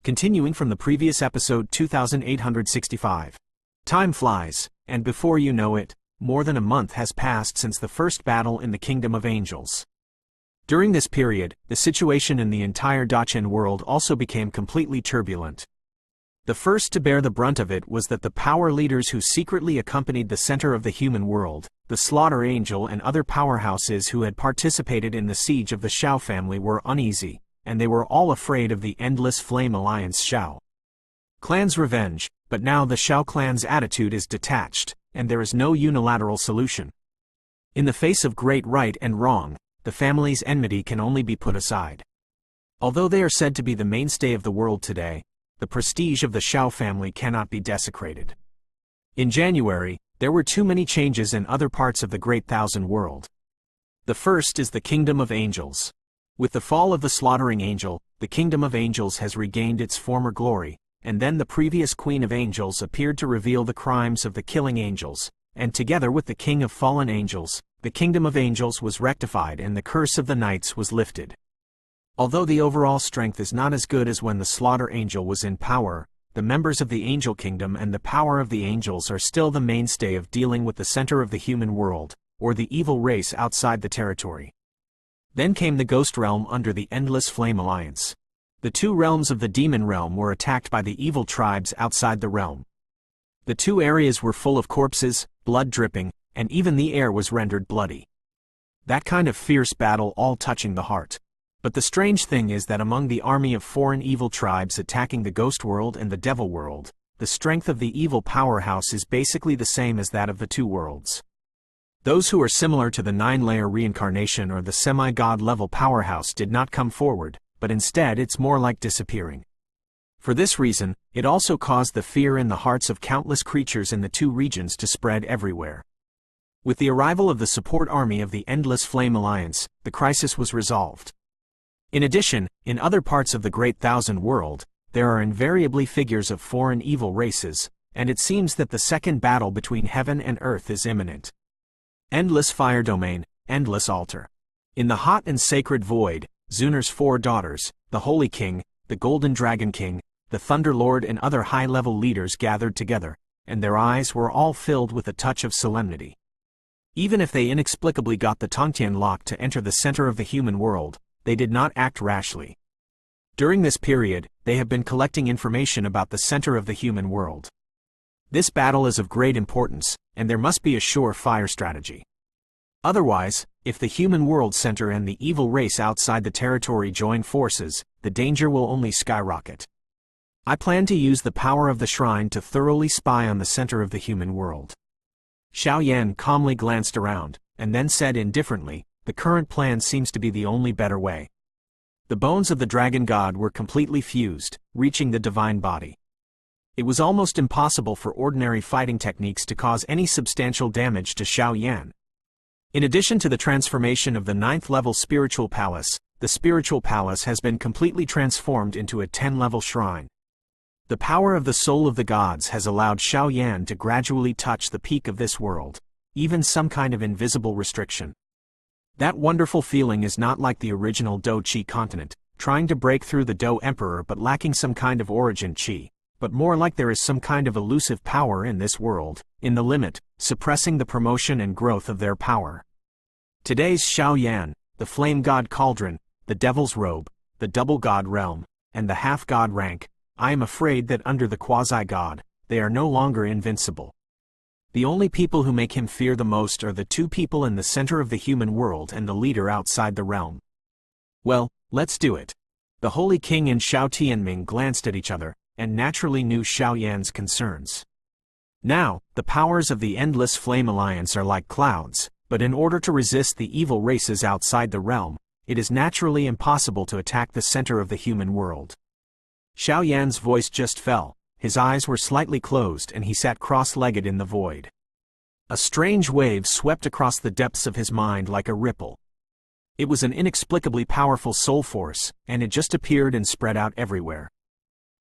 Continuing from the previous episode 2865. Time flies, and before you know it, more than a month has passed since the first battle in the Kingdom of Angels. During this period, the situation in the entire Dacheng world also became completely turbulent. The first to bear the brunt of it was that the power leaders who secretly accompanied the center of the human world, the Slaughter Angel and other powerhouses who had participated in the siege of the Shao family were uneasy, and they were all afraid of the Endless Flame Alliance Shao clan's revenge, but now the Shao clan's attitude is detached, and there is no unilateral solution. In the face of great right and wrong, the family's enmity can only be put aside. Although they are said to be the mainstay of the world today, the prestige of the Shao family cannot be desecrated. In January, there were too many changes in other parts of the Great Thousand World. The first is the Kingdom of Angels. With the fall of the Slaughtering Angel, the Kingdom of Angels has regained its former glory, and then the previous Queen of Angels appeared to reveal the crimes of the Killing Angels, and together with the King of Fallen Angels, the Kingdom of Angels was rectified and the curse of the Knights was lifted. Although the overall strength is not as good as when the Slaughter Angel was in power, the members of the Angel Kingdom and the power of the Angels are still the mainstay of dealing with the center of the human world, or the evil race outside the territory. Then came the Ghost Realm under the Endless Flame Alliance. The two realms of the Demon Realm were attacked by the evil tribes outside the realm. The two areas were full of corpses, blood dripping, and even the air was rendered bloody. That kind of fierce battle all touching the heart. But the strange thing is that among the army of foreign evil tribes attacking the Ghost World and the Devil World, the strength of the evil powerhouse is basically the same as that of the two worlds. Those who are similar to the 9-layer reincarnation or the semi-god level powerhouse did not come forward, but instead it's more like disappearing. For this reason, it also caused the fear in the hearts of countless creatures in the two regions to spread everywhere. With the arrival of the support army of the Endless Flame Alliance, the crisis was resolved. In addition, in other parts of the Great Thousand World, there are invariably figures of foreign evil races, and it seems that the second battle between heaven and earth is imminent. Endless Fire Domain, Endless Altar. In the hot and sacred void, Zunar's four daughters, the Holy King, the Golden Dragon King, the Thunder Lord and other high-level leaders gathered together, and their eyes were all filled with a touch of solemnity. Even if they inexplicably got the Tongtian lock to enter the center of the human world, they did not act rashly. During this period, they have been collecting information about the center of the human world. This battle is of great importance, and there must be a sure-fire strategy. Otherwise, if the human world center and the evil race outside the territory join forces, the danger will only skyrocket. I plan to use the power of the shrine to thoroughly spy on the center of the human world. Xiao Yan calmly glanced around, and then said indifferently, "The current plan seems to be the only better way." The bones of the dragon god were completely fused, reaching the divine body. It was almost impossible for ordinary fighting techniques to cause any substantial damage to Xiao Yan. In addition to the transformation of the 9th-level spiritual palace, the spiritual palace has been completely transformed into a 10-level shrine. The power of the soul of the gods has allowed Xiao Yan to gradually touch the peak of this world, even some kind of invisible restriction. That wonderful feeling is not like the original Do Qi continent, trying to break through the Do Emperor but lacking some kind of origin Qi, but more like there is some kind of elusive power in this world, in the limit, suppressing the promotion and growth of their power. Today's Xiao Yan, the Flame God Cauldron, the Devil's Robe, the Double God Realm, and the Half-God rank, I am afraid that under the Quasi-God, they are no longer invincible. The only people who make him fear the most are the two people in the center of the human world and the leader outside the realm. Well, let's do it. The Holy King and Xiao Tianming glanced at each other, and naturally knew Xiao Yan's concerns. Now, the powers of the Endless Flame Alliance are like clouds, but in order to resist the evil races outside the realm, it is naturally impossible to attack the center of the human world. Xiao Yan's voice just fell, his eyes were slightly closed and he sat cross-legged in the void. A strange wave swept across the depths of his mind like a ripple. It was an inexplicably powerful soul force, and it just appeared and spread out everywhere.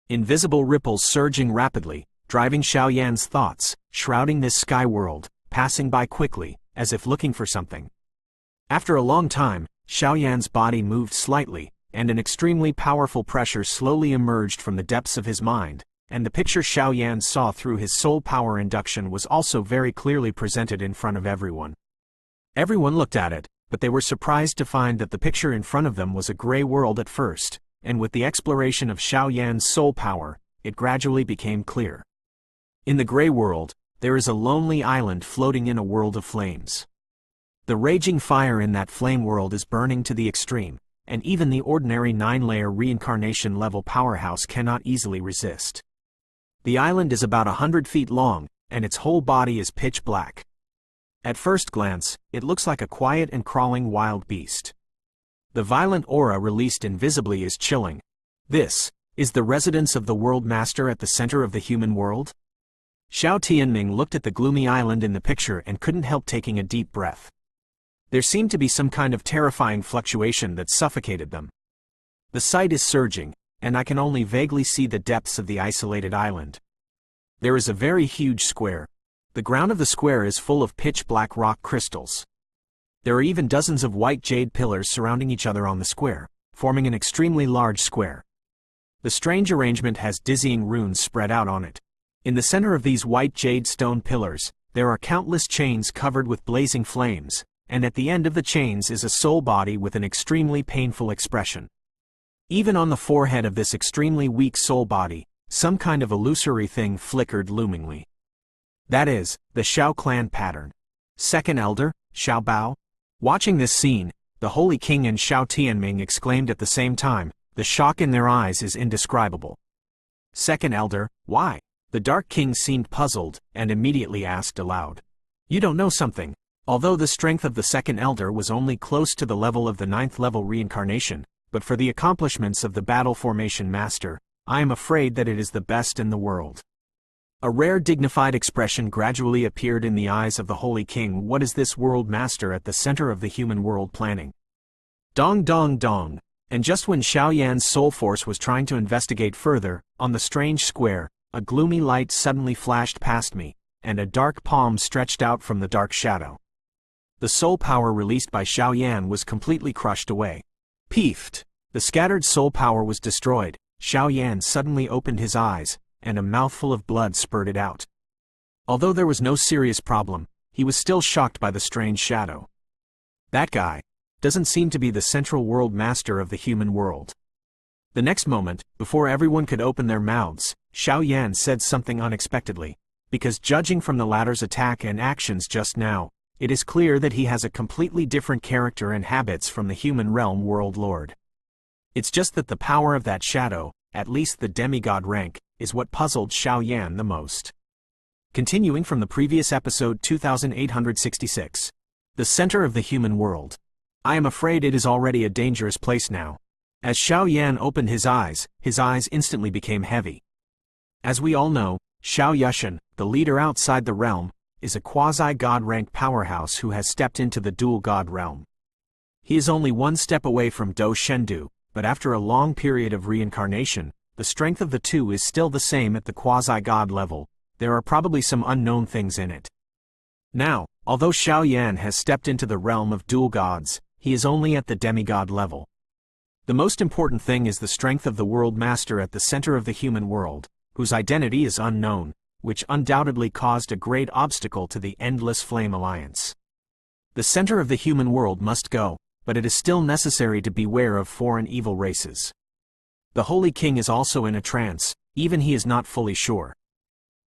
Invisible ripples surging rapidly, driving Xiao Yan's thoughts, shrouding this sky world, passing by quickly, as if looking for something. After a long time, Xiao Yan's body moved slightly, and an extremely powerful pressure slowly emerged from the depths of his mind, and the picture Xiaoyan saw through his soul power induction was also very clearly presented in front of everyone. Everyone looked at it, but they were surprised to find that the picture in front of them was a gray world at first, and with the exploration of Xiaoyan's soul power, it gradually became clear. In the gray world, there is a lonely island floating in a world of flames. The raging fire in that flame world is burning to the extreme, and even the ordinary 9-layer reincarnation level powerhouse cannot easily resist. The island is about 100 feet long, and its whole body is pitch black. At first glance, it looks like a quiet and crawling wild beast. The violent aura released invisibly is chilling. This is the residence of the World Master at the center of the human world? Xiao Tianming looked at the gloomy island in the picture and couldn't help taking a deep breath. There seemed to be some kind of terrifying fluctuation that suffocated them. The sight is surging, and I can only vaguely see the depths of the isolated island. There is a very huge square. The ground of the square is full of pitch-black rock crystals. There are even dozens of white jade pillars surrounding each other on the square, forming an extremely large square. The strange arrangement has dizzying runes spread out on it. In the center of these white jade stone pillars, there are countless chains covered with blazing flames, and at the end of the chains is a soul body with an extremely painful expression. Even on the forehead of this extremely weak soul body, some kind of illusory thing flickered loomingly. That is, the Xiao clan pattern. Second Elder, Xiao Bao. Watching this scene, the Holy King and Xiao Tianming exclaimed at the same time. The shock in their eyes is indescribable. Second Elder, why? The Dark King seemed puzzled, and immediately asked aloud. You don't know something. Although the strength of the Second Elder was only close to the level of the 9th level reincarnation, but for the accomplishments of the Battle Formation Master, I am afraid that it is the best in the world. A rare dignified expression gradually appeared in the eyes of the Holy King. What is this World Master at the center of the human world planning? Dong dong dong. And just when Xiaoyan's soul force was trying to investigate further, on the strange square, a gloomy light suddenly flashed past me, and a dark palm stretched out from the dark shadow. The soul power released by Xiaoyan was completely crushed away. Peefed! The scattered soul power was destroyed. Xiaoyan suddenly opened his eyes, and a mouthful of blood spurted out. Although there was no serious problem, he was still shocked by the strange shadow. That guy doesn't seem to be the central world master of the human world. The next moment, before everyone could open their mouths, Xiaoyan said something unexpectedly, because judging from the latter's attack and actions just now, it is clear that he has a completely different character and habits from the human realm world lord. It's just that the power of that shadow, at least the demigod rank, is what puzzled Xiaoyan the most. Continuing from the previous episode 2866. The center of the human world. I am afraid it is already a dangerous place now. As Xiaoyan opened his eyes instantly became heavy. As we all know, Xiao Yushan, the leader outside the realm, is a quasi-god rank powerhouse who has stepped into the dual god realm. He is only one step away from Do Shendu, but after a long period of reincarnation, the strength of the two is still the same at the quasi-god level. There are probably some unknown things in it. Now, although Xiaoyan has stepped into the realm of dual gods, he is only at the demigod level. The most important thing is the strength of the World Master at the center of the human world, whose identity is unknown, which undoubtedly caused a great obstacle to the Endless Flame Alliance. The center of the human world must go, but it is still necessary to beware of foreign evil races. The Holy King is also in a trance, even he is not fully sure.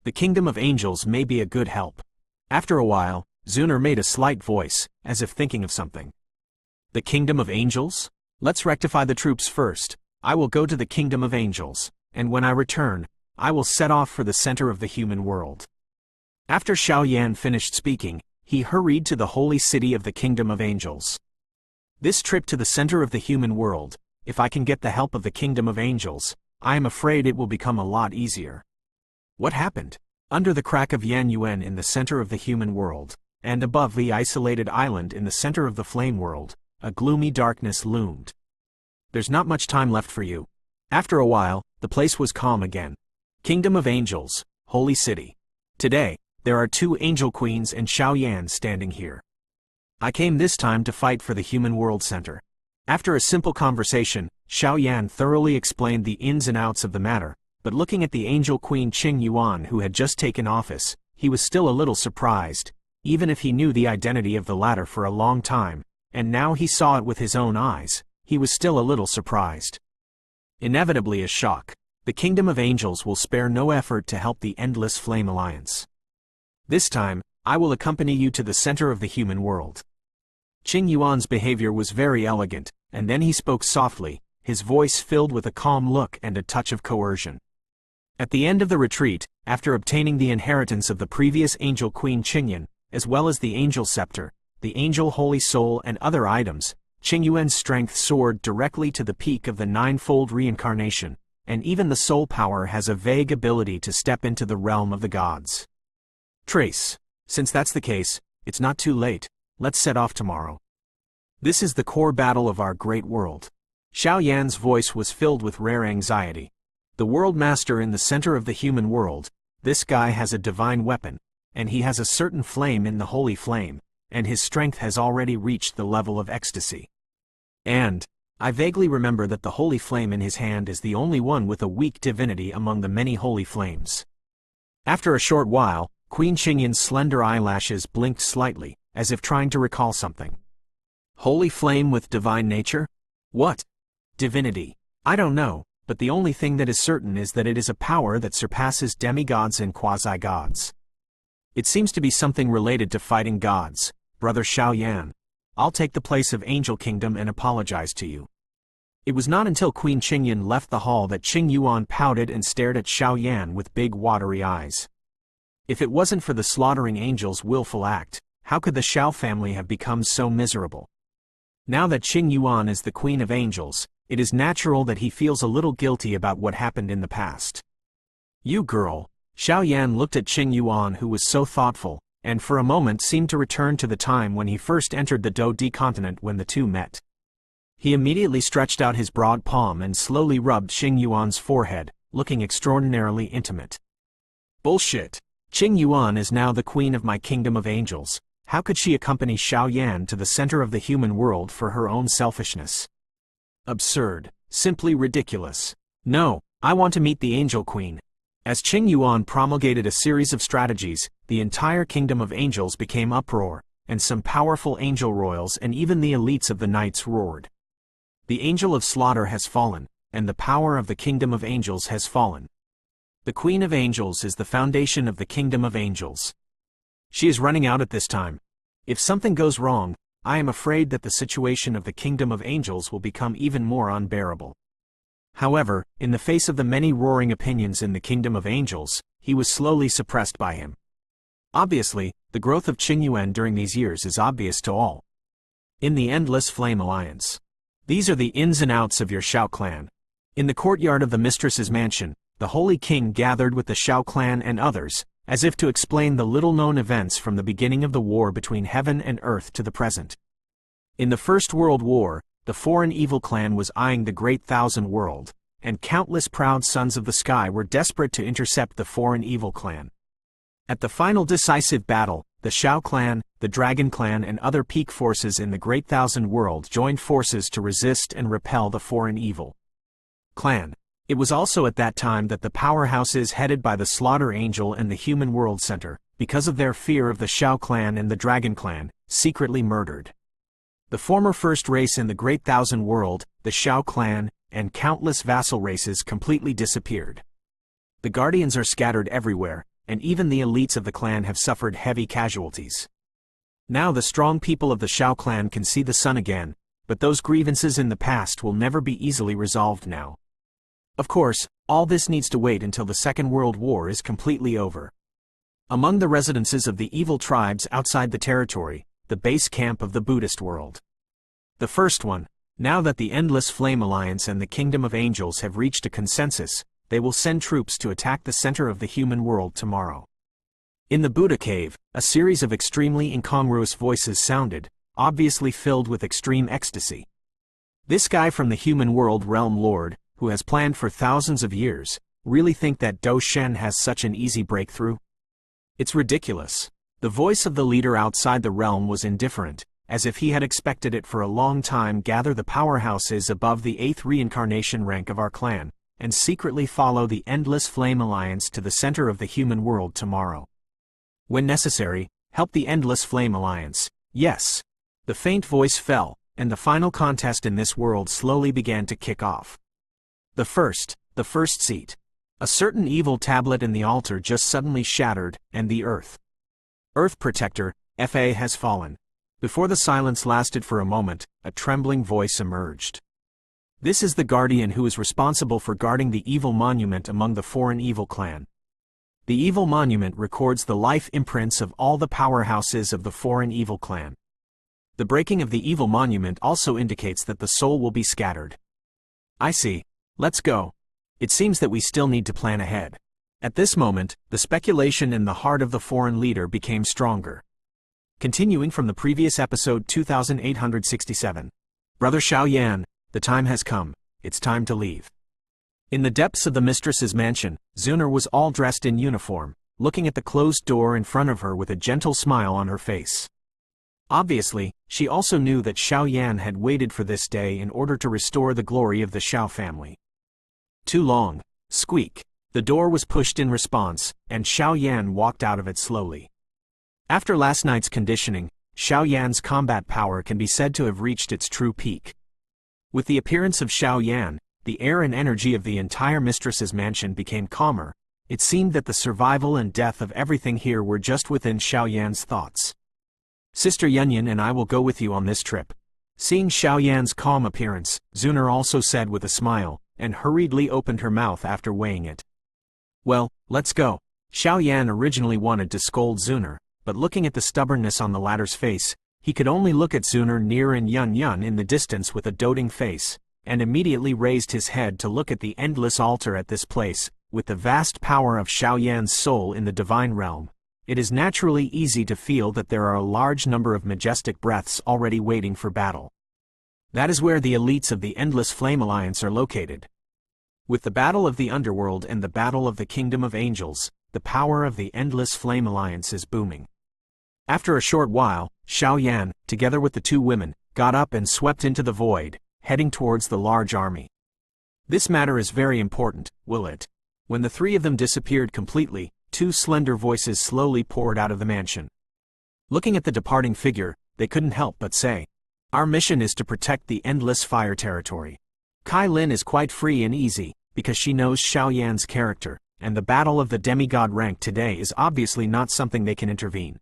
The Kingdom of Angels may be a good help. After a while, Zuner made a slight voice, as if thinking of something. The Kingdom of Angels? Let's rectify the troops first. I will go to the Kingdom of Angels, and when I return, I will set off for the center of the human world. After Xiaoyan finished speaking, he hurried to the holy city of the Kingdom of Angels. This trip to the center of the human world, if I can get the help of the Kingdom of Angels, I am afraid it will become a lot easier. What happened? Under the crack of Tianyuan in the center of the human world, and above the isolated island in the center of the flame world, a gloomy darkness loomed. There's not much time left for you. After a while, the place was calm again. Kingdom of Angels, Holy City. Today, there are 2 angel queens and Xiaoyan standing here. I came this time to fight for the human world center. After a simple conversation, Xiao Yan thoroughly explained the ins and outs of the matter, but looking at the angel queen Tianyuan who had just taken office, he was still a little surprised, even if he knew the identity of the latter for a long time, and now he saw it with his own eyes, he was still a little surprised. Inevitably a shock, the Kingdom of Angels will spare no effort to help the Endless Flame Alliance. This time, I will accompany you to the center of the human world. Tianyuan's behavior was very elegant, and then he spoke softly, his voice filled with a calm look and a touch of coercion. At the end of the retreat, after obtaining the inheritance of the previous angel queen Tianyuan, as well as the angel scepter, the angel holy soul and other items, Tianyuan's strength soared directly to the peak of the ninefold reincarnation, and even the soul power has a vague ability to step into the realm of the gods. Trace, since that's the case, it's not too late. Let's set off tomorrow. This is the core battle of our great world. Xiao Yan's voice was filled with rare anxiety. The world master in the center of the human world, this guy has a divine weapon, and he has a certain flame in the holy flame, and his strength has already reached the level of ecstasy. And I vaguely remember that the holy flame in his hand is the only one with a weak divinity among the many holy flames. After a short while, Queen Tianyuan's slender eyelashes blinked slightly, as if trying to recall something. Holy flame with divine nature? What? Divinity? I don't know, but the only thing that is certain is that it is a power that surpasses demigods and quasi-gods. It seems to be something related to fighting gods, Brother Xiao Yan. I'll take the place of Angel Kingdom and apologize to you. It was not until Queen Tianyuan left the hall that Tianyuan pouted and stared at Xiao Yan with big watery eyes. If it wasn't for the slaughtering angel's willful act, how could the Xiao family have become so miserable? Now that Tianyuan is the Queen of Angels, it is natural that he feels a little guilty about what happened in the past. You girl, Xiao Yan looked at Tianyuan who was so thoughtful, and for a moment seemed to return to the time when he first entered the Dou continent when the two met. He immediately stretched out his broad palm and slowly rubbed Tianyuan's forehead, looking extraordinarily intimate. Bullshit! Tianyuan is now the queen of my Kingdom of Angels. How could she accompany Xiao Yan to the center of the human world for her own selfishness? Absurd. Simply ridiculous. No, I want to meet the Angel Queen. As Tianyuan promulgated a series of strategies, the entire Kingdom of Angels became uproar, and some powerful angel royals and even the elites of the knights roared. The angel of slaughter has fallen, and the power of the Kingdom of Angels has fallen. The Queen of Angels is the foundation of the Kingdom of Angels. She is running out at this time. If something goes wrong, I am afraid that the situation of the Kingdom of Angels will become even more unbearable. However, in the face of the many roaring opinions in the Kingdom of Angels, he was slowly suppressed by him. Obviously, the growth of Tianyuan during these years is obvious to all. In the Endless Flame Alliance. These are the ins and outs of your Xiao clan. In the courtyard of the mistress's mansion, the Holy King gathered with the Xiao clan and others, as if to explain the little-known events from the beginning of the war between heaven and earth to the present. In the First World War, the foreign evil clan was eyeing the Great Thousand World, and countless proud sons of the sky were desperate to intercept the foreign evil clan. At the final decisive battle, the Xiao clan, the Dragon clan and other peak forces in the Great Thousand World joined forces to resist and repel the foreign evil clan. It was also at that time that the powerhouses headed by the Slaughter Angel and the Human World Center, because of their fear of the Xiao clan and the Dragon clan, secretly murdered the former first race in the Great Thousand World, the Xiao clan, and countless vassal races completely disappeared. The guardians are scattered everywhere, and even the elites of the clan have suffered heavy casualties. Now the strong people of the Xiao clan can see the sun again, but those grievances in the past will never be easily resolved now. Of course, all this needs to wait until the Second World War is completely over. Among the residences of the evil tribes outside the territory, the base camp of the Buddhist world. The first one, now that the Endless Flame Alliance and the Kingdom of Angels have reached a consensus, they will send troops to attack the center of the human world tomorrow. In the Buddha cave, a series of extremely incongruous voices sounded, obviously filled with extreme ecstasy. This guy from the human world realm lord, who has planned for thousands of years, really think that Dou Shen has such an easy breakthrough? It's ridiculous. The voice of the leader outside the realm was indifferent, as if he had expected it for a long time. Gather the powerhouses above the 8th reincarnation rank of our clan, and secretly follow the Endless Flame Alliance to the center of the human world tomorrow. When necessary, help the Endless Flame Alliance. Yes. The faint voice fell, and the final contest in this world slowly began to kick off. The first seat. A certain evil tablet in the altar just suddenly shattered, and the Earth Protector, FA, has fallen. Before the silence lasted for a moment, a trembling voice emerged. This is the guardian who is responsible for guarding the evil monument among the foreign evil clan. The evil monument records the life imprints of all the powerhouses of the foreign evil clan. The breaking of the evil monument also indicates that the soul will be scattered. I see. Let's go. It seems that we still need to plan ahead. At this moment, the speculation in the heart of the foreign leader became stronger. Continuing from the previous episode 2867. Brother Xiaoyan, the time has come. It's time to leave. In the depths of the mistress's mansion, Zuner was all dressed in uniform, looking at the closed door in front of her with a gentle smile on her face. Obviously, she also knew that Xiaoyan had waited for this day in order to restore the glory of the Xiao family. Too long. Squeak. The door was pushed in response, and Xiaoyan walked out of it slowly. After last night's conditioning, Xiaoyan's combat power can be said to have reached its true peak. With the appearance of Xiaoyan, the air and energy of the entire mistress's mansion became calmer. It seemed that the survival and death of everything here were just within Xiaoyan's thoughts. Sister Yunyan and I will go with you on this trip. Seeing Xiaoyan's calm appearance, Zuner also said with a smile, and hurriedly opened her mouth after weighing it. Well, let's go. Xiaoyan originally wanted to scold Zuner, but looking at the stubbornness on the latter's face, he could only look at Zuner near and Yun in the distance with a doting face, and immediately raised his head to look at the endless altar at this place. With the vast power of Xiaoyan's soul in the divine realm, it is naturally easy to feel that there are a large number of majestic breaths already waiting for battle. That is where the elites of the Endless Flame Alliance are located. With the battle of the underworld and the battle of the Kingdom of Angels, the power of the Endless Flame Alliance is booming. After a short while, Xiaoyan, together with the two women, got up and swept into the void, heading towards the large army. This matter is very important, will it? When the three of them disappeared completely, two slender voices slowly poured out of the mansion. Looking at the departing figure, they couldn't help but say, "Our mission is to protect the Endless Fire territory." Kai Lin is quite free and easy, because she knows Xiaoyan's character, and the battle of the demigod rank today is obviously not something they can intervene.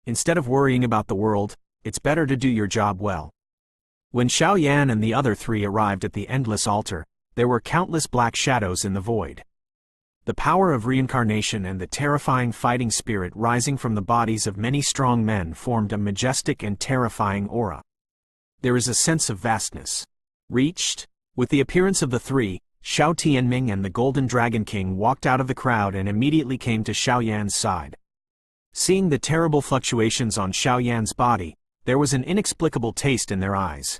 Instead of worrying about the world, it's better to do your job well. When Xiaoyan and the other three arrived at the endless altar, there were countless black shadows in the void. The power of reincarnation and the terrifying fighting spirit rising from the bodies of many strong men formed a majestic and terrifying aura. There is a sense of vastness. Reached? With the appearance of the three, Xiao Tianming and the Golden Dragon King walked out of the crowd and immediately came to Xiaoyan's side. Seeing the terrible fluctuations on Xiaoyan's body, there was an inexplicable taste in their eyes.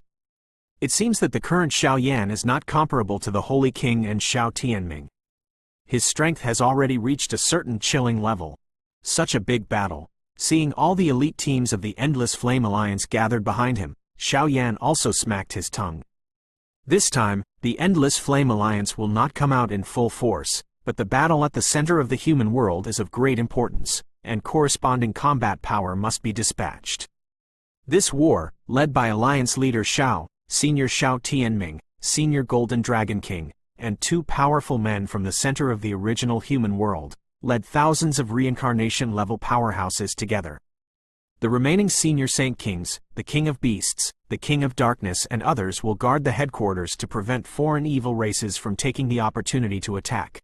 It seems that the current Xiaoyan is not comparable to the Holy King and Xiao Tianming. His strength has already reached a certain chilling level. Such a big battle. Seeing all the elite teams of the Endless Flame Alliance gathered behind him, Xiaoyan also smacked his tongue. This time, the Endless Flame Alliance will not come out in full force, but the battle at the center of the human world is of great importance, and corresponding combat power must be dispatched. This war, led by Alliance leader Xiao, Senior Xiao Tianming, Senior Golden Dragon King, and two powerful men from the center of the original human world, led thousands of reincarnation-level powerhouses together. The remaining senior Saint Kings, the King of Beasts, the King of Darkness and others will guard the headquarters to prevent foreign evil races from taking the opportunity to attack.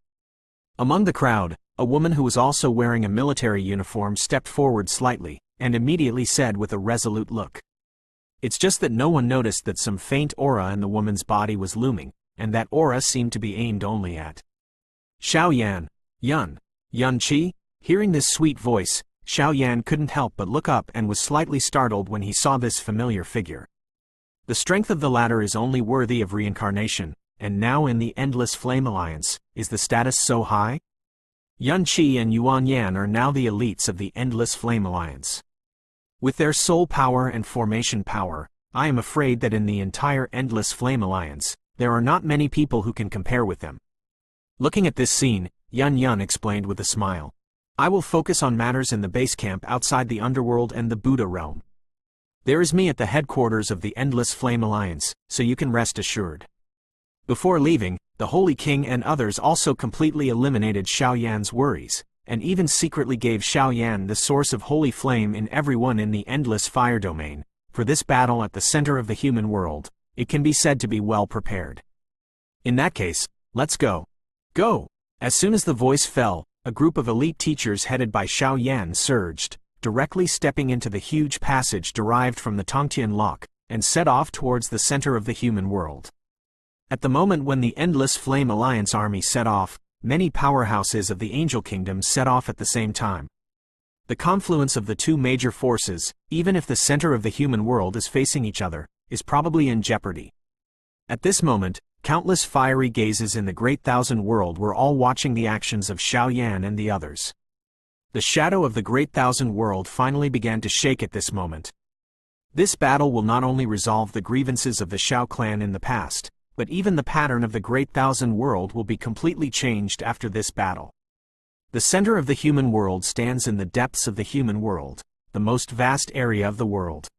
Among the crowd, a woman who was also wearing a military uniform stepped forward slightly, and immediately said with a resolute look. It's just that no one noticed that some faint aura in the woman's body was looming, and that aura seemed to be aimed only at Xiaoyan. Yun Qi? Hearing this sweet voice, Xiaoyan couldn't help but look up and was slightly startled when he saw this familiar figure. The strength of the latter is only worthy of reincarnation, and now in the Endless Flame Alliance, is the status so high? Yun Qi and Yuan Yan are now the elites of the Endless Flame Alliance. With their soul power and formation power, I am afraid that in the entire Endless Flame Alliance, there are not many people who can compare with them. Looking at this scene, Yun explained with a smile. I will focus on matters in the base camp outside the underworld and the Buddha realm. There is me at the headquarters of the Endless Flame Alliance, so you can rest assured. Before leaving, the Holy King and others also completely eliminated Xiaoyan's worries, and even secretly gave Xiaoyan the source of holy flame in everyone in the Endless Fire Domain. For this battle at the center of the human world, it can be said to be well prepared. In that case, let's go. Go! As soon as the voice fell, a group of elite teachers headed by Xiaoyan surged, directly stepping into the huge passage derived from the Tongtian Lock, and set off towards the center of the human world. At the moment when the Endless Flame Alliance army set off, many powerhouses of the Angel Kingdom set off at the same time. The confluence of the two major forces, even if the center of the human world is facing each other, is probably in jeopardy. At this moment, countless fiery gazes in the Great Thousand World were all watching the actions of Xiaoyan and the others. The shadow of the Great Thousand World finally began to shake at this moment. This battle will not only resolve the grievances of the Xiao clan in the past, but even the pattern of the Great Thousand World will be completely changed after this battle. The center of the human world stands in the depths of the human world, the most vast area of the world.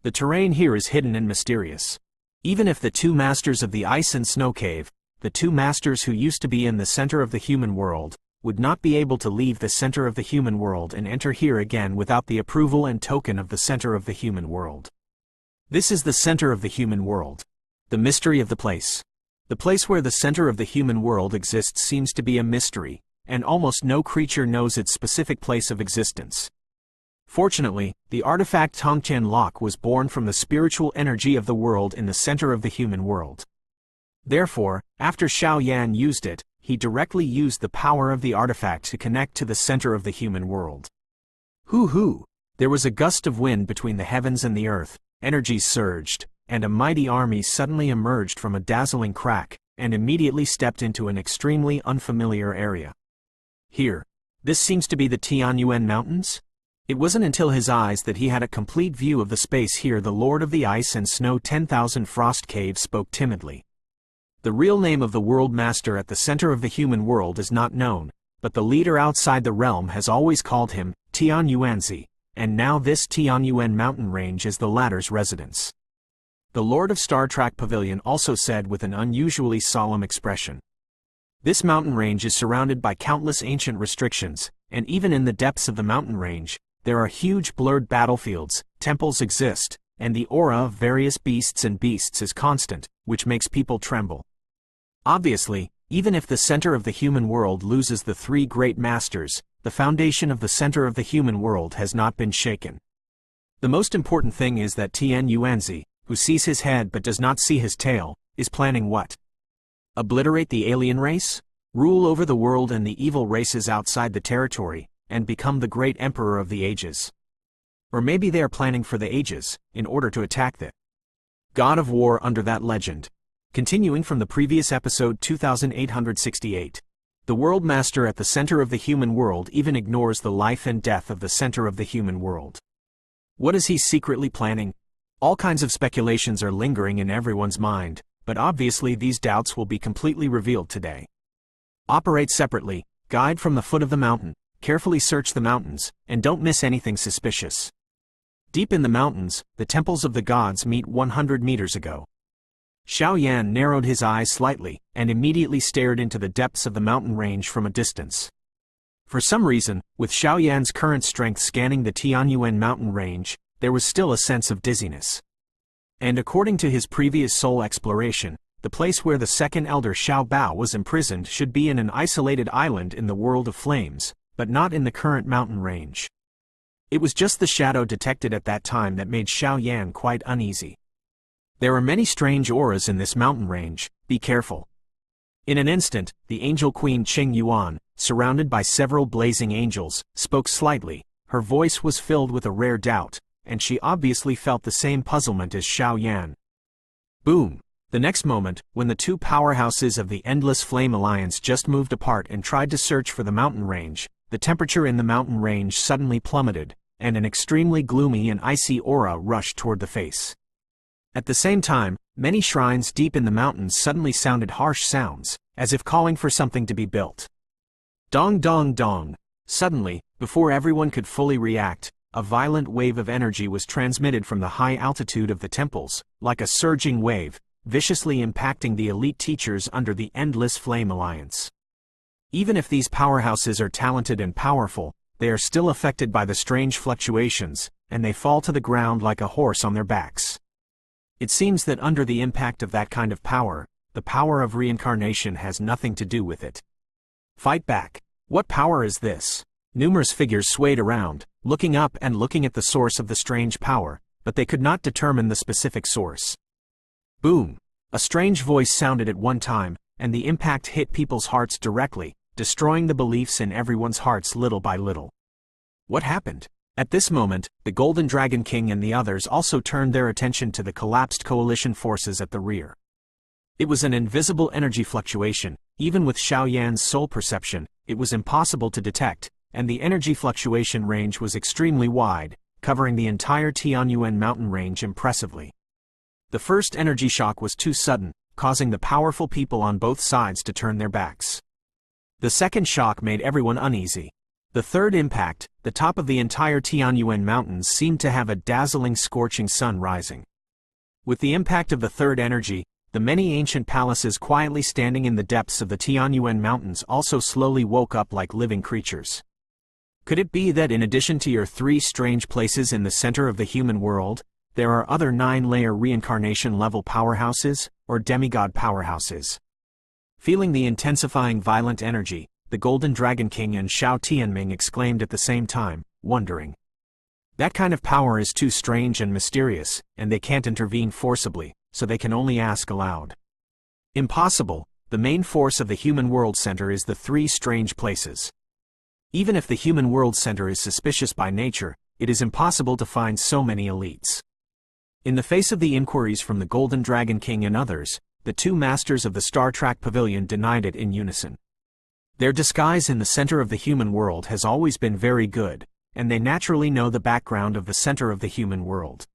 The terrain here is hidden and mysterious. Even if the two masters of the ice and snow cave, the two masters who used to be in the center of the human world, would not be able to leave the center of the human world and enter here again without the approval and token of the center of the human world. This is the center of the human world. The mystery of the place. The place where the center of the human world exists seems to be a mystery, and almost no creature knows its specific place of existence. Fortunately, the artifact Tongtian Lock was born from the spiritual energy of the world in the center of the human world. Therefore, after Xiaoyan used it, he directly used the power of the artifact to connect to the center of the human world. Hoo! There was a gust of wind between the heavens and the earth, energies surged, and a mighty army suddenly emerged from a dazzling crack, and immediately stepped into an extremely unfamiliar area. Here. This seems to be the Tianyuan Mountains? It wasn't until his eyes that he had a complete view of the space here the Lord of the Ice and Snow 10,000 Frost Cave spoke timidly. The real name of the World Master at the center of the human world is not known, but the leader outside the realm has always called him Tianyuanzi, and now this Tianyuan mountain range is the latter's residence. The Lord of Star Track Pavilion also said with an unusually solemn expression. This mountain range is surrounded by countless ancient restrictions, and even in the depths of the mountain range, there are huge blurred battlefields, temples exist, and the aura of various beasts is constant, which makes people tremble. Obviously, even if the center of the human world loses the three great masters, the foundation of the center of the human world has not been shaken. The most important thing is that Tianyuanzi, who sees his head but does not see his tail, is planning what? Obliterate the alien race? Rule over the world and the evil races outside the territory, and become the great emperor of the ages. Or maybe they are planning for the ages, in order to attack the God of War under that legend. Continuing from the previous episode 2868. The World Master at the center of the human world even ignores the life and death of the center of the human world. What is he secretly planning? All kinds of speculations are lingering in everyone's mind, but obviously these doubts will be completely revealed today. Operate separately, guide from the foot of the mountain, carefully search the mountains, and don't miss anything suspicious. Deep in the mountains, the temples of the gods meet 100 meters ago. Xiaoyan narrowed his eyes slightly, and immediately stared into the depths of the mountain range from a distance. For some reason, with Xiaoyan's current strength scanning the Tianyuan mountain range, there was still a sense of dizziness. And according to his previous soul exploration, the place where the second elder Xiao Bao was imprisoned should be in an isolated island in the world of flames, but not in the current mountain range. It was just the shadow detected at that time that made Xiaoyan quite uneasy. There are many strange auras in this mountain range, be careful. In an instant, the angel queen Qing Yuan, surrounded by several blazing angels, spoke slightly. Her voice was filled with a rare doubt, and she obviously felt the same puzzlement as Xiaoyan. Boom! The next moment, when the two powerhouses of the Endless Flame Alliance just moved apart and tried to search for the mountain range, the temperature in the mountain range suddenly plummeted, and an extremely gloomy and icy aura rushed toward the face. At the same time, many shrines deep in the mountains suddenly sounded harsh sounds, as if calling for something to be built. Dong dong dong! Suddenly, before everyone could fully react, a violent wave of energy was transmitted from the high altitude of the temples, like a surging wave, viciously impacting the elite teachers under the Endless Flame Alliance. Even if these powerhouses are talented and powerful, they are still affected by the strange fluctuations, and they fall to the ground like a horse on their backs. It seems that under the impact of that kind of power, the power of reincarnation has nothing to do with it. Fight back! What power is this? Numerous figures swayed around, looking up and looking at the source of the strange power, but they could not determine the specific source. Boom! A strange voice sounded at one time, and the impact hit people's hearts directly, destroying the beliefs in everyone's hearts little by little. What happened? At this moment, the Golden Dragon King and the others also turned their attention to the collapsed coalition forces at the rear. It was an invisible energy fluctuation. Even with Xiao Yan's soul perception, it was impossible to detect, and the energy fluctuation range was extremely wide, covering the entire Tianyuan mountain range impressively. The first energy shock was too sudden, causing the powerful people on both sides to turn their backs. The second shock made everyone uneasy. The third impact, the top of the entire Tianyuan Mountains seemed to have a dazzling scorching sun rising. With the impact of the third energy, the many ancient palaces quietly standing in the depths of the Tianyuan Mountains also slowly woke up like living creatures. Could it be that in addition to your 3 strange places in the center of the human world, there are other 9-layer reincarnation level powerhouses, or demigod powerhouses? Feeling the intensifying violent energy, the Golden Dragon King and Xiao Tianming exclaimed at the same time, wondering. That kind of power is too strange and mysterious, and they can't intervene forcibly, so they can only ask aloud. Impossible! The main force of the human world center is the 3 strange places. Even if the human world center is suspicious by nature, it is impossible to find so many elites. In the face of the inquiries from the Golden Dragon King and others, the 2 masters of the Star Track Pavilion denied it in unison. Their disguise in the center of the human world has always been very good, and they naturally know the background of the center of the human world.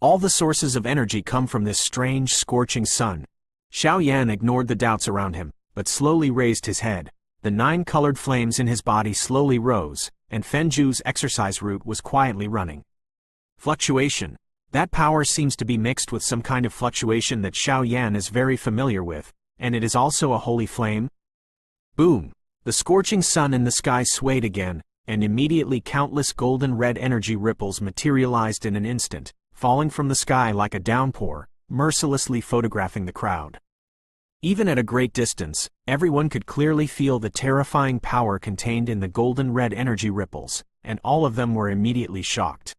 All the sources of energy come from this strange, scorching sun. Xiao Yan ignored the doubts around him, but slowly raised his head. The 9 colored flames in his body slowly rose, and Fenju's exercise route was quietly running. Fluctuation. That power seems to be mixed with some kind of fluctuation that Xiao Yan is very familiar with, and it is also a holy flame. Boom! The scorching sun in the sky swayed again, and immediately countless golden red energy ripples materialized in an instant, falling from the sky like a downpour, mercilessly photographing the crowd. Even at a great distance, everyone could clearly feel the terrifying power contained in the golden red energy ripples, and all of them were immediately shocked.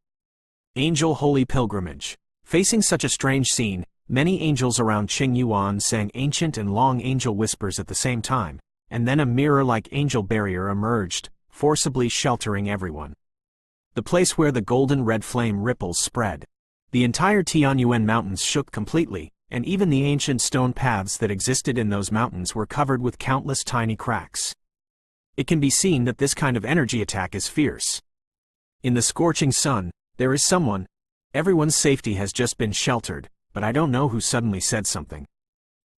Angel Holy Pilgrimage. Facing such a strange scene, many angels around Qingyuan sang ancient and long angel whispers at the same time, and then a mirror-like angel barrier emerged, forcibly sheltering everyone. The place where the golden red flame ripples spread. The entire Tianyuan Mountains shook completely, and even the ancient stone paths that existed in those mountains were covered with countless tiny cracks. It can be seen that this kind of energy attack is fierce. In the scorching sun, there is someone. Everyone's safety has just been sheltered, but I don't know who suddenly said something.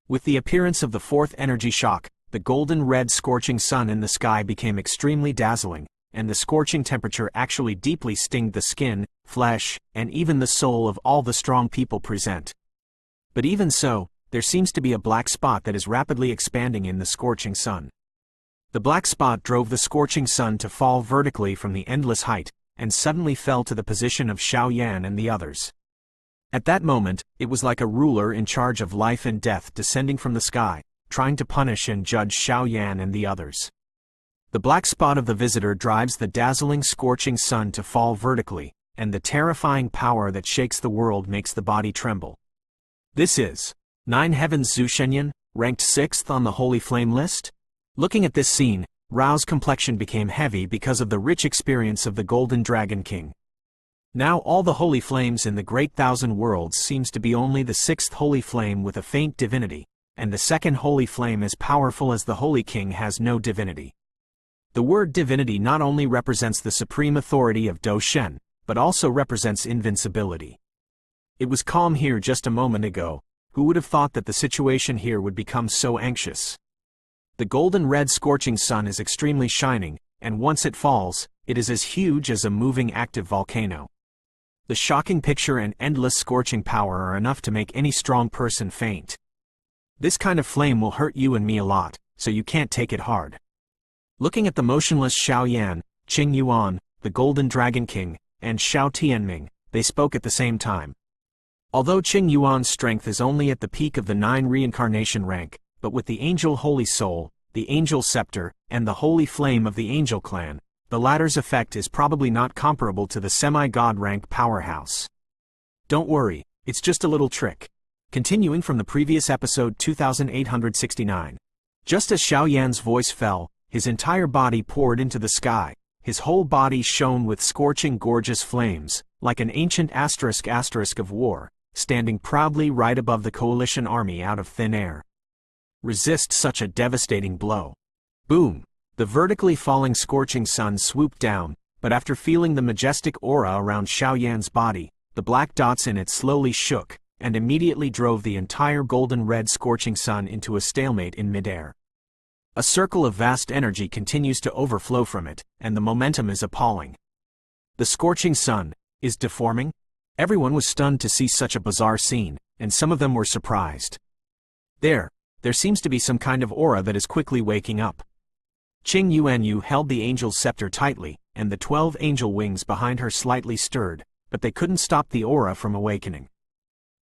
With the appearance of the 4th energy shock, the golden red scorching sun in the sky became extremely dazzling, and the scorching temperature actually deeply stinged the skin, flesh, and even the soul of all the strong people present. But even so, there seems to be a black spot that is rapidly expanding in the scorching sun. The black spot drove the scorching sun to fall vertically from the endless height, and suddenly fell to the position of Xiao Yan and the others. At that moment, it was like a ruler in charge of life and death descending from the sky, trying to punish and judge Xiao Yan and the others. The black spot of the visitor drives the dazzling scorching sun to fall vertically, and the terrifying power that shakes the world makes the body tremble. This is 9 Heavens Zhu Shenyan, ranked 6th on the Holy Flame list? Looking at this scene, Rao's complexion became heavy because of the rich experience of the Golden Dragon King. Now all the holy flames in the Great Thousand Worlds seems to be only the 6th holy flame with a faint divinity, and the 2nd holy flame as powerful as the Holy King has no divinity. The word divinity not only represents the supreme authority of Do Shen, but also represents invincibility. It was calm here just a moment ago. Who would have thought that the situation here would become so anxious? The golden red scorching sun is extremely shining, and once it falls, it is as huge as a moving active volcano. The shocking picture and endless scorching power are enough to make any strong person faint. This kind of flame will hurt you and me a lot, so you can't take it hard. Looking at the motionless Xiao Yan, Qing Yuan, the Golden Dragon King, and Xiao Tianming, they spoke at the same time. Although Qing Yuan's strength is only at the peak of the 9 reincarnation rank, but with the Angel Holy Soul, the Angel Scepter, and the Holy Flame of the Angel Clan, the latter's effect is probably not comparable to the semi-god rank powerhouse. Don't worry, it's just a little trick. Continuing from the previous episode 2869. Just as Xiao Yan's voice fell, his entire body poured into the sky. His whole body shone with scorching gorgeous flames, like an ancient asterisk of war, standing proudly right above the coalition army out of thin air. Resist such a devastating blow. Boom! The vertically falling scorching sun swooped down, but after feeling the majestic aura around Xiao Yan's body, the black dots in it slowly shook, and immediately drove the entire golden red scorching sun into a stalemate in midair. A circle of vast energy continues to overflow from it, and the momentum is appalling. The scorching sun is deforming? Everyone was stunned to see such a bizarre scene, and some of them were surprised. There seems to be some kind of aura that is quickly waking up. Qing Yuanyu held the angel's scepter tightly, and the 12 angel wings behind her slightly stirred, but they couldn't stop the aura from awakening.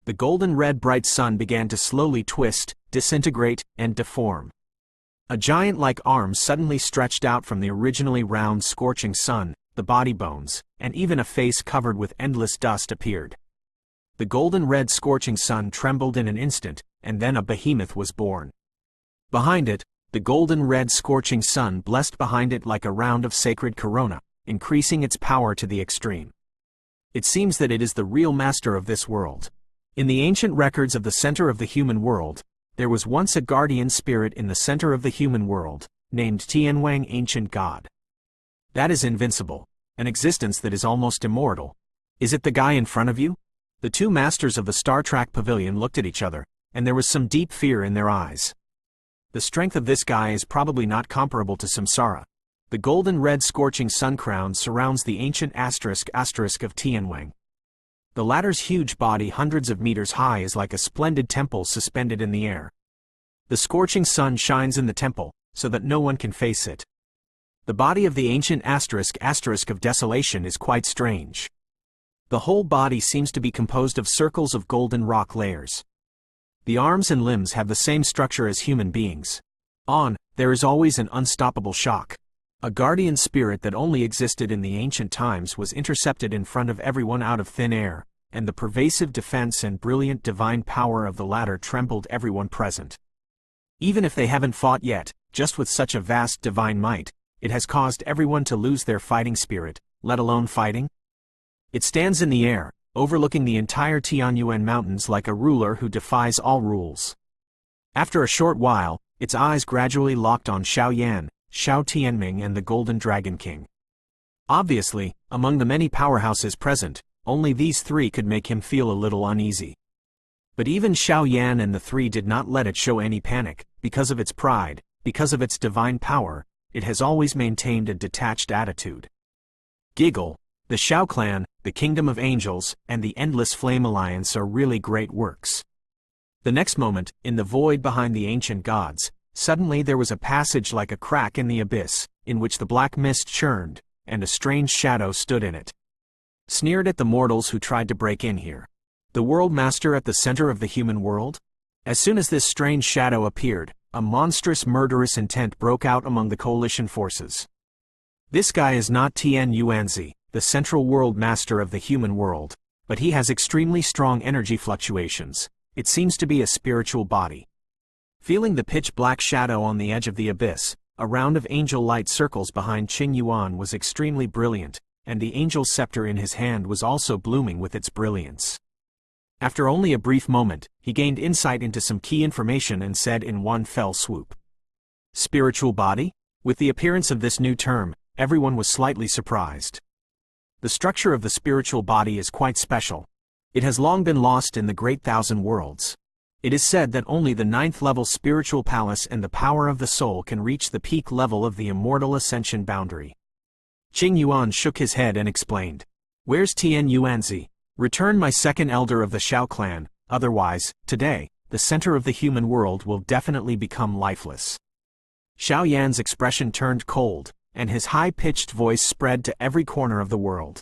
The golden red bright sun began to slowly twist, disintegrate, and deform. A giant-like arm suddenly stretched out from the originally round scorching sun, the body bones, and even a face covered with endless dust appeared. The golden red scorching sun trembled in an instant, and then a behemoth was born. Behind it, the golden red scorching sun blessed behind it like a round of sacred corona, increasing its power to the extreme. It seems that it is the real master of this world. In the ancient records of the center of the human world, there was once a guardian spirit in the center of the human world, named Tianyuan Ancient God. That is invincible, an existence that is almost immortal. Is it the guy in front of you? The two masters of the Star Trek pavilion looked at each other, and there was some deep fear in their eyes. The strength of this guy is probably not comparable to Samsara. The golden red scorching sun crown surrounds the ancient asterisk of Tianyuan. The latter's huge body hundreds of meters high is like a splendid temple suspended in the air. The scorching sun shines in the temple, so that no one can face it. The body of the ancient asterisk of desolation is quite strange. The whole body seems to be composed of circles of golden rock layers. The arms and limbs have the same structure as human beings. There is always an unstoppable shock. A guardian spirit that only existed in the ancient times was intercepted in front of everyone out of thin air, and the pervasive defense and brilliant divine power of the latter trembled everyone present. Even if they haven't fought yet, just with such a vast divine might, it has caused everyone to lose their fighting spirit, let alone fighting. It stands in the air, overlooking the entire Tianyuan Mountains like a ruler who defies all rules. After a short while, its eyes gradually locked on Xiao Yan, Xiao Tianming and the Golden Dragon King. Obviously, among the many powerhouses present, only these three could make him feel a little uneasy. But even Xiao Yan and the three did not let it show any panic. Because of its pride, because of its divine power, it has always maintained a detached attitude. Giggle, the Xiao clan, the Kingdom of Angels, and the Endless Flame Alliance are really great works. The next moment, in the void behind the ancient gods, suddenly there was a passage like a crack in the abyss, in which the black mist churned, and a strange shadow stood in it. Sneered at the mortals who tried to break in here. The world master at the center of the human world? As soon as this strange shadow appeared, a monstrous murderous intent broke out among the coalition forces. This guy is not Tian Yuanzi, the central world master of the human world, but he has extremely strong energy fluctuations. It seems to be a spiritual body. Feeling the pitch-black shadow on the edge of the abyss, a round of angel light circles behind Qing Yuan was extremely brilliant, and the angel scepter in his hand was also blooming with its brilliance. After only a brief moment, he gained insight into some key information and said in one fell swoop. Spiritual body? With the appearance of this new term, everyone was slightly surprised. The structure of the spiritual body is quite special. It has long been lost in the great thousand worlds. It is said that only the ninth-level spiritual palace and the power of the soul can reach the peak level of the immortal ascension boundary. Qing Yuan shook his head and explained. Where's Tianyuan? Return my second elder of the Shao clan, otherwise, today, the center of the human world will definitely become lifeless. Xiao Yan's expression turned cold, and his high-pitched voice spread to every corner of the world.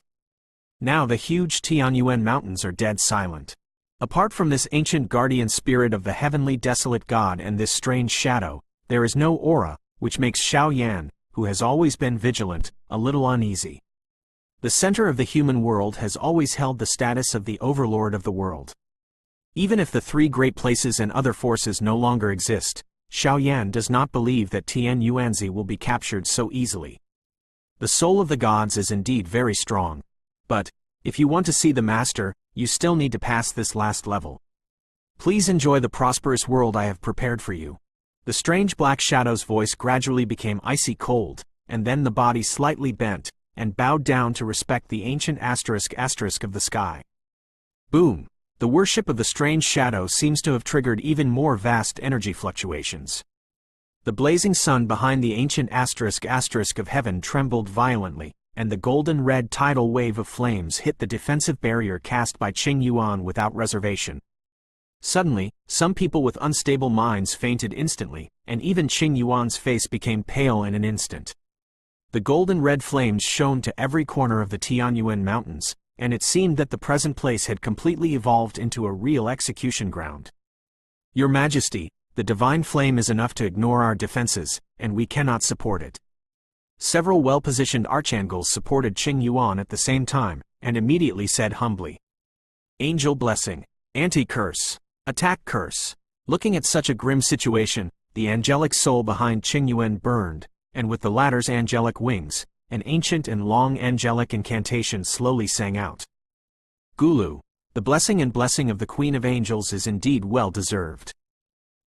Now the huge Tianyuan Mountains are dead silent. Apart from this ancient guardian spirit of the heavenly desolate god and this strange shadow, there is no aura, which makes Xiao Yan, who has always been vigilant, a little uneasy. The center of the human world has always held the status of the overlord of the world. Even if the three great places and other forces no longer exist, Xiao Yan does not believe that Tianyuan will be captured so easily. The soul of the gods is indeed very strong. But, if you want to see the master, you still need to pass this last level. Please enjoy the prosperous world I have prepared for you. The strange black shadow's voice gradually became icy cold, and then the body slightly bent, and bowed down to respect the ancient asterisk of the sky. Boom! The worship of the strange shadow seems to have triggered even more vast energy fluctuations. The blazing sun behind the ancient asterisk of heaven trembled violently, and the golden red tidal wave of flames hit the defensive barrier cast by Qing Yuan without reservation. Suddenly, some people with unstable minds fainted instantly, and even Qing Yuan's face became pale in an instant. The golden red flames shone to every corner of the Tianyuan Mountains, and it seemed that the present place had completely evolved into a real execution ground. Your Majesty, the divine flame is enough to ignore our defenses, and we cannot support it. Several well-positioned archangels supported Qing Yuan at the same time, and immediately said humbly, Angel blessing, anti-curse, attack curse. Looking at such a grim situation, the angelic soul behind Qing Yuan burned, and with the latter's angelic wings, an ancient and long angelic incantation slowly sang out. Gulu, the blessing of the Queen of Angels is indeed well deserved.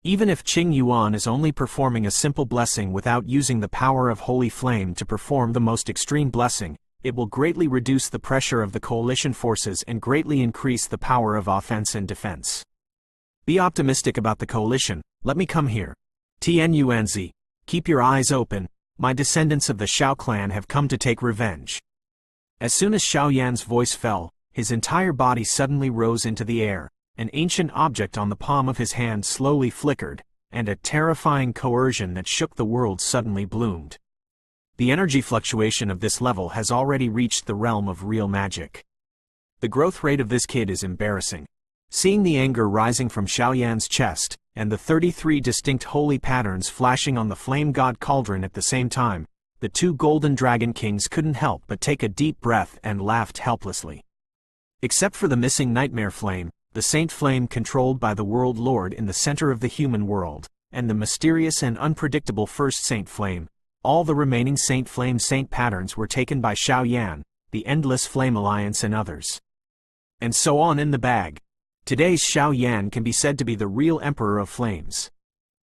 Even if Qing Yuan is only performing a simple blessing without using the power of holy flame to perform the most extreme blessing, it will greatly reduce the pressure of the coalition forces and greatly increase the power of offense and defense. Be optimistic about the coalition. Let me come here. Tianyuan, keep your eyes open. My descendants of the Shao clan have come to take revenge. As soon as Xiao Yan's voice fell, his entire body suddenly rose into the air, an ancient object on the palm of his hand slowly flickered, and a terrifying coercion that shook the world suddenly bloomed. The energy fluctuation of this level has already reached the realm of real magic. The growth rate of this kid is embarrassing. Seeing the anger rising from Xiao Yan's chest, and the 33 distinct holy patterns flashing on the flame god cauldron at the same time, the two golden dragon kings couldn't help but take a deep breath and laughed helplessly. Except for the missing nightmare flame, the saint flame controlled by the world lord in the center of the human world, and the mysterious and unpredictable first saint flame, all the remaining saint flame saint patterns were taken by Xiao Yan, the endless flame alliance and others. And so on in the bag. Today's Xiao Yan can be said to be the real emperor of flames.